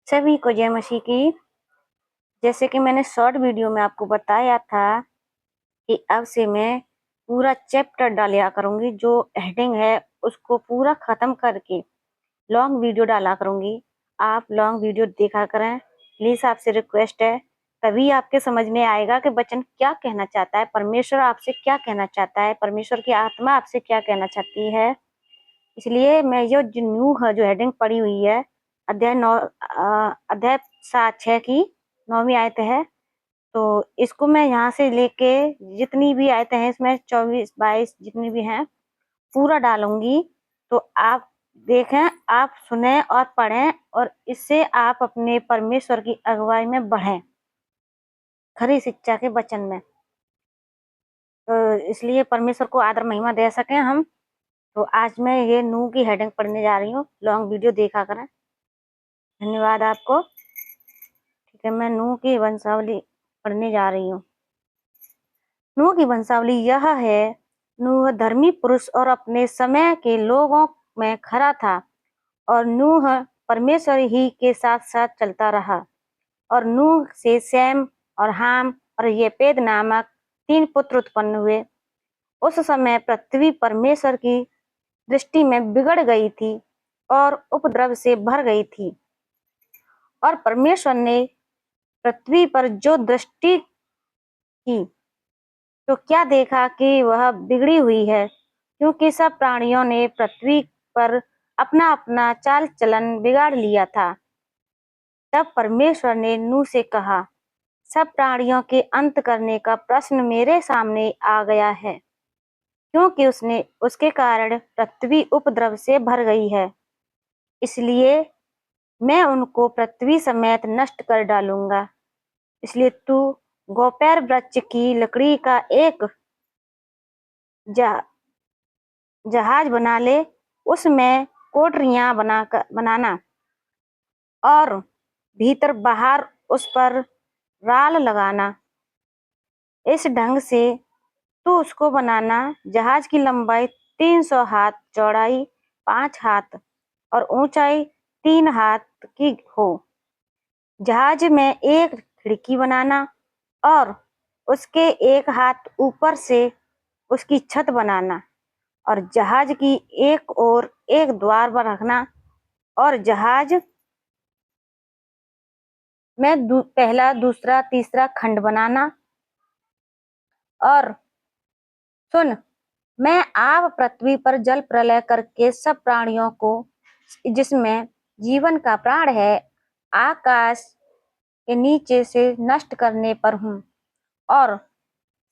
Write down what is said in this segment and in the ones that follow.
सभी को जय मसीह की। जैसे कि मैंने शॉर्ट वीडियो में आपको बताया था कि अब से मैं पूरा चैप्टर डाला करूंगी। जो हेडिंग है उसको पूरा खत्म करके लॉन्ग वीडियो डाला करूंगी। आप लॉन्ग वीडियो देखा करें, प्लीज, आपसे रिक्वेस्ट है। तभी आपके समझ में आएगा कि वचन क्या कहना चाहता है, परमेश्वर आपसे क्या कहना चाहता है, परमेश्वर की आत्मा आपसे क्या कहना चाहती है। इसलिए मैं जो न्यू है, जो हेडिंग पड़ी हुई है, अध्याय 7-6 की 9वीं आयत है। तो इसको मैं यहाँ से लेके जितनी भी आयतें हैं इसमें 24-22 जितनी भी हैं पूरा डालूंगी। तो आप देखें, आप सुने और पढ़ें, और इससे आप अपने परमेश्वर की अगुवाई में बढ़ें, खरी शिक्षा के वचन में। तो इसलिए परमेश्वर को आदर महिमा दे सकें हम। तो आज मैं ये नू की हेडिंग पढ़ने जा रही हूँ। लॉन्ग वीडियो देखा करें। धन्यवाद आपको। ठीक है, मैं नूह की वंशावली पढ़ने जा रही हूँ। नूह की वंशावली यह है। नूह धर्मी पुरुष और अपने समय के लोगों में खरा था, और नूह परमेश्वर ही के साथ साथ चलता रहा। और नूह से सैम और हाम और येपेद नामक 3 पुत्र उत्पन्न हुए। उस समय पृथ्वी परमेश्वर की दृष्टि में बिगड़ गई थी और उपद्रव से भर गई थी। और परमेश्वर ने पृथ्वी पर जो दृष्टि की तो क्या देखा कि वह बिगड़ी हुई है, क्योंकि सब प्राणियों ने पृथ्वी पर अपना अपना चाल चलन बिगाड़ लिया था। तब परमेश्वर ने नूह से कहा, सब प्राणियों के अंत करने का प्रश्न मेरे सामने आ गया है, क्योंकि उसके कारण पृथ्वी उपद्रव से भर गई है। इसलिए मैं उनको पृथ्वी समेत नष्ट कर डालूंगा। इसलिए तू गोपेर वृक्ष की लकड़ी का एक जहाज बना ले, उसमें कोठरियां बनाना, और भीतर बाहर उस पर राल लगाना। इस ढंग से तू उसको बनाना। जहाज की लंबाई 300 हाथ, चौड़ाई 5 हाथ और ऊंचाई 3 हाथ की हो। जहाज में एक खिड़की बनाना, और उसके एक हाथ ऊपर से उसकी छत बनाना, और जहाज की एक ओर एक द्वार पर रखना। और जहाज में पहला, दूसरा, तीसरा खंड बनाना। और सुन, मैं आप पृथ्वी पर जल प्रलय करके सब प्राणियों को, जिसमें जीवन का प्राण है, आकाश के नीचे से नष्ट करने पर हूँ। और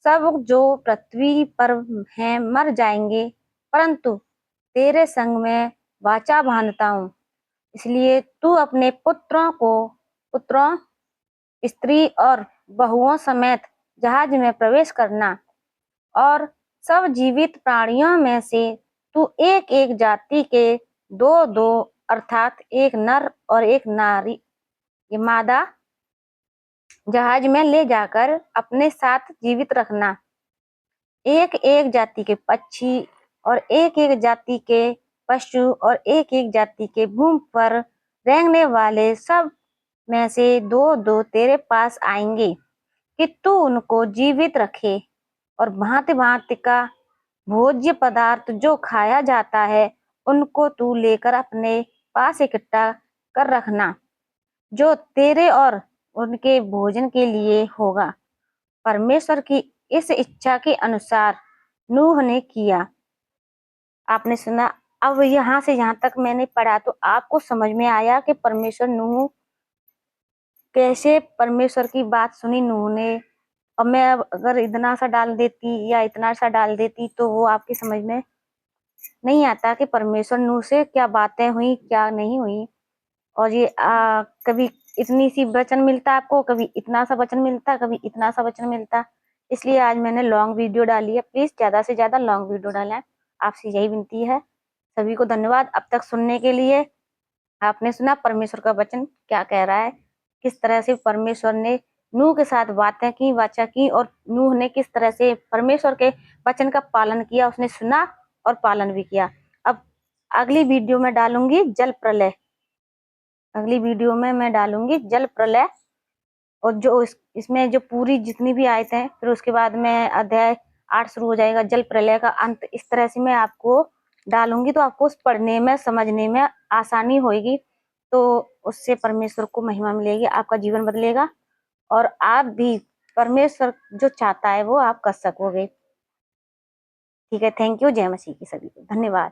सब जो पृथ्वी पर हैं मर जाएंगे, परंतु तेरे संग में वाचा बांधता हूँ। इसलिए तू अपने पुत्रों, स्त्री और बहुओं समेत जहाज में प्रवेश करना। और सब जीवित प्राणियों में से तू एक एक जाति के 2-2, अर्थात एक नर और एक नारी, ये मादा, जहाज में ले जाकर अपने साथ जीवित रखना। एक एक जाति के पक्षी और एक एक जाति के पशु और एक एक जाति के भूमि पर रेंगने वाले सब में से 2-2 तेरे पास आएंगे, कि तू उनको जीवित रखे। और भांति भांति का भोज्य पदार्थ जो खाया जाता है, उनको तू लेकर अपने पास इकट्ठा कर रखना, जो तेरे और उनके भोजन के लिए होगा। परमेश्वर की इस इच्छा के अनुसार नूह ने किया। आपने सुना। अब यहाँ से यहाँ तक मैंने पढ़ा, तो आपको समझ में आया कि परमेश्वर नूह कैसे परमेश्वर की बात सुनी नूह ने। और मैं अगर इतना सा डाल देती या इतना सा डाल देती तो वो आपकी समझ में नहीं आता कि परमेश्वर नूह से क्या बातें हुई, क्या नहीं हुई। और ये कभी इतनी सी वचन मिलता आपको, कभी इतना सा वचन मिलता, कभी इतना सा वचन मिलता। इसलिए आज मैंने लॉन्ग वीडियो डाली है। प्लीज ज्यादा से ज्यादा लॉन्ग वीडियो डालें, आपसे यही विनती है। सभी को धन्यवाद अब तक सुनने के लिए। आपने सुना परमेश्वर का वचन क्या कह रहा है, किस तरह से परमेश्वर ने नूह के साथ बातें की, वाचा की, और नूह ने किस तरह से परमेश्वर के वचन का पालन किया। उसने सुना और पालन भी किया। अब अगली वीडियो में डालूंगी जल प्रलय। अगली वीडियो में मैं डालूंगी जल प्रलय, और जो इसमें जो पूरी जितनी भी आयतें हैं, फिर उसके बाद में अध्याय 8 शुरू हो जाएगा, जल प्रलय का अंत। इस तरह से मैं आपको डालूंगी, तो आपको पढ़ने में समझने में आसानी होगी, तो उससे परमेश्वर को महिमा मिलेगी, आपका जीवन बदलेगा, और आप भी परमेश्वर जो चाहता है वो आप कर सकोगे। ठीक है, थैंक यू। जय मसीह की सभी को धन्यवाद।